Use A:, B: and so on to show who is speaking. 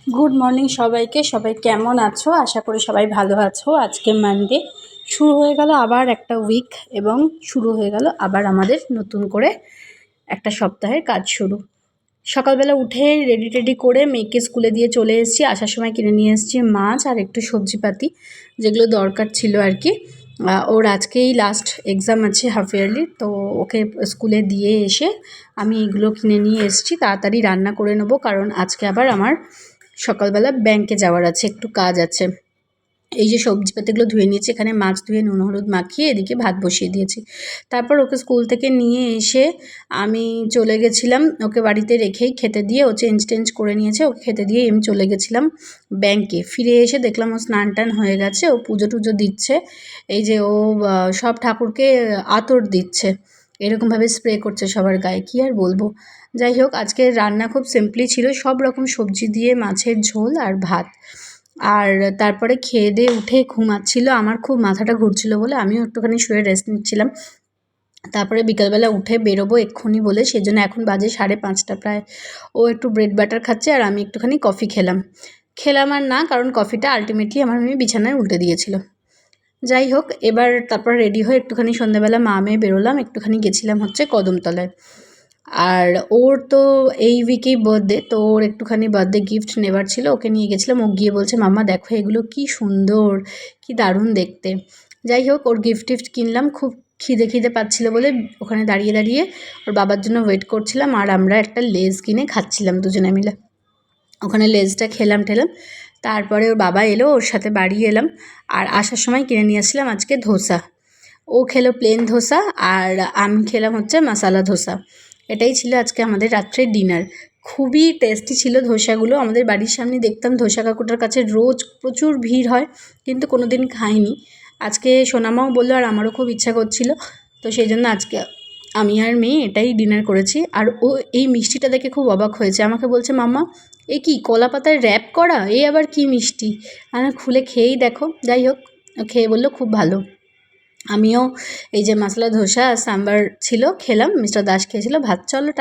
A: Good morning সবাইকে। সবাই কেমন আছো? আশা করি সবাই ভালো আছো। আজকে মানডে, শুরু হয়ে গেল আবার একটা উইক এবং শুরু হয়ে গেল আবার আমাদের নতুন করে একটা সপ্তাহের কাজ শুরু। সকালবেলা উঠে রেডি টেডি করে মেয়েকে স্কুলে দিয়ে চলে এসেছি। আসার সময় কিনে নিয়ে এসেছি মাছ আর একটু সবজিপাতি, যেগুলো দরকার ছিল আর কি। ওর আজকেই লাস্ট এক্সাম আছে হাফ ইয়ারলি, তো ওকে স্কুলে দিয়ে এসে আমি এগুলো কিনে নিয়ে এসেছি। তাড়াতাড়ি রান্না করে নেবো, কারণ আজকে আবার আমার সকালবেলা ব্যাংকে যাওয়ার আছে, একটু কাজ আছে। এই যে সবজিপাতিগুলো ধুয়ে নিয়েছি, এখানে মাছ ধুয়ে নুন হলুদ মাখিয়ে এদিকে ভাত বসিয়ে দিয়েছি। তারপর ওকে স্কুল থেকে নিয়ে এসে আমি চলে গেছিলাম, ওকে বাড়িতে রেখেই খেতে দিয়ে, ও চেঞ্জ করে নিয়েছে, ওকে খেতে দিয়ে আমি চলে গেছিলাম ব্যাংকে। ফিরে এসে দেখলাম ও স্নান টান হয়ে গেছে, ও পুজো টুজো দিচ্ছে। এই যে ও সব ঠাকুরকে আতর দিচ্ছে, এরকমভাবে স্প্রে করছে সবার গায়ে, কী আর বলবো। যাই হোক, আজকে রান্না খুব সিম্পলি ছিল, সব রকম সবজি দিয়ে মাছের ঝোল আর ভাত। আর তারপরে খেয়ে দিয়ে উঠে ঘুমাচ্ছিল, আমার খুব মাথাটা ঘুরছিল বলে আমিও একটুখানি শুয়ে রেস্ট নিচ্ছিলাম। তারপরে বিকালবেলা উঠে বেরোবো এক্ষুনি বলে, সেজন্য এখন বাজে 5:30 প্রায়। ও একটু ব্রেড বাটার খাচ্ছে আর আমি একটুখানি কফি খেলাম আর না, কারণ কফিটা আলটিমেটলি আমার মেয়ে বিছানায় উল্টে দিয়েছিল। যাই হোক, এবার তারপর রেডি হয়ে একটুখানি সন্ধ্যাবেলা মা মেয়ে বেরোলাম, একটুখানি গেছিলাম হচ্ছে কদমতলায়। আর ওর তো এই উইকেই বার্থডে, তো ওর একটুখানি বার্থডে গিফট নেবার ছিল, ওকে নিয়ে গেছিলাম। ও গিয়ে বলছে, মাম্মা দেখো এগুলো কি সুন্দর, কি দারুণ দেখতে। যাই হোক, ওর গিফট কিনলাম। খুব খিদে পাচ্ছিল বলে ওখানে দাঁড়িয়ে ওর বাবার জন্য ওয়েট করছিলাম, আর আমরা একটা লেজ কিনে খাচ্ছিলাম দুজনে মিলে। ওখানে লেজটা খেলাম ঠেলাম, তারপরে ওর বাবা এলো, ওর সাথে বাড়ি এলাম। আর আসার সময় কিনে নিয়ে আসলাম আজকে ধোসা। ও খেলো প্লেন ধোসা আর আমি খেলাম হচ্ছে মশালা ধোসা। এটাই ছিল আজকে আমাদের রাত্রের ডিনার। খুবই টেস্টি ছিল ধোসাগুলো। আমাদের বাড়ির সামনে দেখতাম ধোসা কাকুটার কাছে রোজ প্রচুর ভিড় হয়, কিন্তু কোনো দিন খাইনি। আজকে সোনামাও বললো আর আমারও খুব ইচ্ছা করছিল, তো সেই জন্য আজকে আমি আর মেয়ে এটাই ডিনার করেছি। আর ও এই মিষ্টিটা দেখে খুব অবাক হয়েছে, আমাকে বলছে, মাম্মা এ কি কলা পাতায় র্যাপ করা, এ আবার কি মিষ্টি? আমি খুলে খেয়েই দেখো। যাই হোক, খেয়ে বললো খুব ভালো। আমিও এই যে মশলা ধোসা সাম্বার ছিল খেলাম, মিস্টার দাস খেয়েছিল ভাত। চলো।